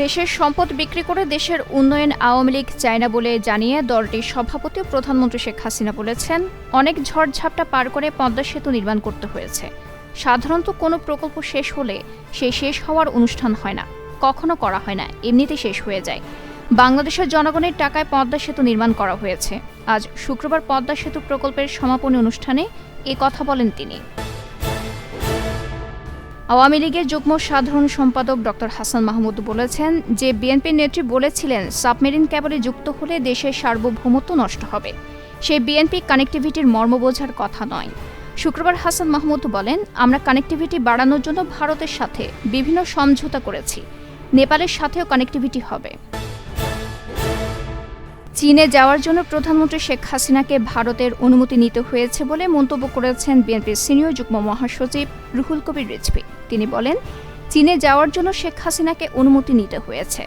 দেশের সম্পদ বিক্রি করে দেশের উন্নয়ন আওয়ামী লীগ চায় না বলে জানিয়ে দলটির সভাপতি ও প্রধানমন্ত্রী শেখ হাসিনা বলেছেন, অনেক ঝড়ঝাপটা পার করে পদ্মা সেতু নির্মাণ করতে হয়েছে। সাধারণত কোনো প্রকল্প শেষ হলে সেই শেষ হওয়ার অনুষ্ঠান হয় না, কখনো করা হয় না, এমনিতেই শেষ হয়ে যায়। বাংলাদেশের জনগণের টাকায় পদ্মা সেতু নির্মাণ করা হয়েছে। আজ শুক্রবার পদ্মা সেতু প্রকল্পের সমাপনী অনুষ্ঠানে এ কথা বলেন তিনি। আওয়ামী লীগের যুগ্ম সাধারণ সম্পাদক ডক্টর হাসান মাহমুদ বলেছেন যে বিএনপির নেত্রী বলেছিলেন সাবমেরিন ক্যাবলে যুক্ত হলে দেশের সার্বভৌমত্ব নষ্ট হবে। সেই বিএনপি কানেক্টিভিটির মর্ম বোঝার কথা নয়। শুক্রবার হাসান মাহমুদ বলেন, আমরা কানেক্টিভিটি বাড়ানোর জন্য ভারতের সাথে বিভিন্ন সমঝোতা করেছি, নেপালের সাথেও কানেক্টিভিটি হবে। চীনে যাওয়ার জন্য প্রধানমন্ত্রী শেখ হাসিনাকে ভারতের অনুমতি নিতে হয়েছে বলে মন্তব্য করেছেন বিএনপির সিনিয়র যুগ্ম মহাসচিব রুহুল কবির রিজভী। তিনি বলেন, চীনে যাওয়ার জন্য শেখ হাসিনাকে অনুমতি নিতে হয়েছে।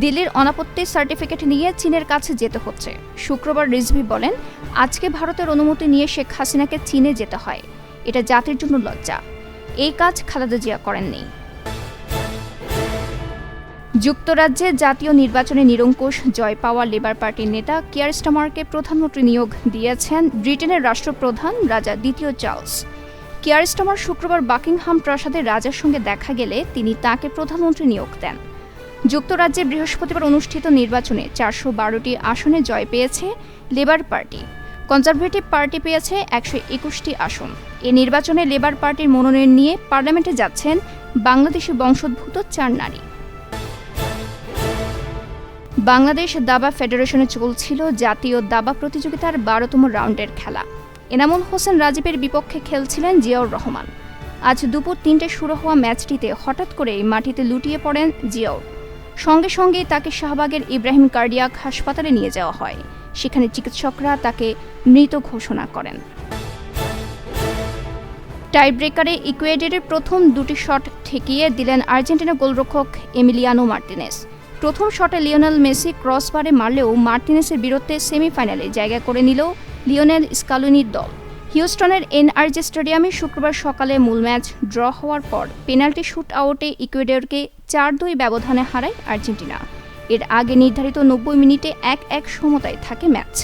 দিল্লির অনাপত্তি সার্টিফিকেট নিয়ে চীনের কাছে যেতে হচ্ছে। শুক্রবার রিজভী বলেন, আজকে ভারতের অনুমতি নিয়ে শেখ হাসিনাকে চীনে যেতে হয়, এটা জাতির জন্য লজ্জা। এই কাজ খালেদা জিয়া করেননি। যুক্তরাজ্যে জাতীয় নির্বাচনে নিরঙ্কুশ জয় পাওয়া লেবার পার্টির নেতা কিয়ার স্টামারকে প্রধানমন্ত্রী নিয়োগ দিয়েছেন ব্রিটেনের রাষ্ট্রপ্রধান রাজা দ্বিতীয় চার্লস। কিয়ার স্টামার শুক্রবার বাকিংহাম প্রাসাদে রাজার সঙ্গে দেখা গেলে তিনি তাকে প্রধানমন্ত্রী নিয়োগ দেন। যুক্তরাজ্যে বৃহস্পতিবার অনুষ্ঠিত নির্বাচনে 412টি আসনে জয় পেয়েছে লেবার পার্টি। কনজারভেটিভ পার্টি পেয়েছে 121টি আসন। এ নির্বাচনে লেবার পার্টির মনোনয়ন নিয়ে পার্লামেন্টে যাচ্ছেন বাংলাদেশি বংশোদ্ভূত 4 নারী। বাংলাদেশ দাবা ফেডারেশনে চলছিল জাতীয় দাবা প্রতিযোগিতার 12তম রাউন্ডের খেলা। এনামুল হোসেন রাজীবের বিপক্ষে খেলছিলেন জিয়াউর রহমান। আজ দুপুর 3টায় শুরু হওয়া ম্যাচটিতে হঠাৎ করেই মাটিতে লুটিয়ে পড়েন জিয়াউর। সঙ্গে সঙ্গেই তাকে শাহবাগের ইব্রাহিম কার্ডিয়াক হাসপাতালে নিয়ে যাওয়া হয়। সেখানে চিকিৎসকরা তাকে মৃত ঘোষণা করেন। টাইব্রেকারে ইকুয়েডরের প্রথম 2টি শট ঠেকিয়ে দিলেন আর্জেন্টিনা গোলরক্ষক এমিলিয়ানো মার্টিনেজ। প্রথম শটে লিওনেল মেসি ক্রসবারে মারলেও মার্টিনেসের বিরুদ্ধে সেমিফাইনালে জায়গা করে নিল লিওনেল স্কালোনির দল। হিউস্টনের এনআরজি স্টেডিয়ামে শুক্রবার সকালে মূল ম্যাচ ড্র হওয়ার পর পেনাল্টি শুট আউটে ইকুয়েডরকে 4-2 ব্যবধানে হারায় আর্জেন্টিনা। এর আগে নির্ধারিত 90 মিনিটে 1-1 সমতায় থাকে ম্যাচ।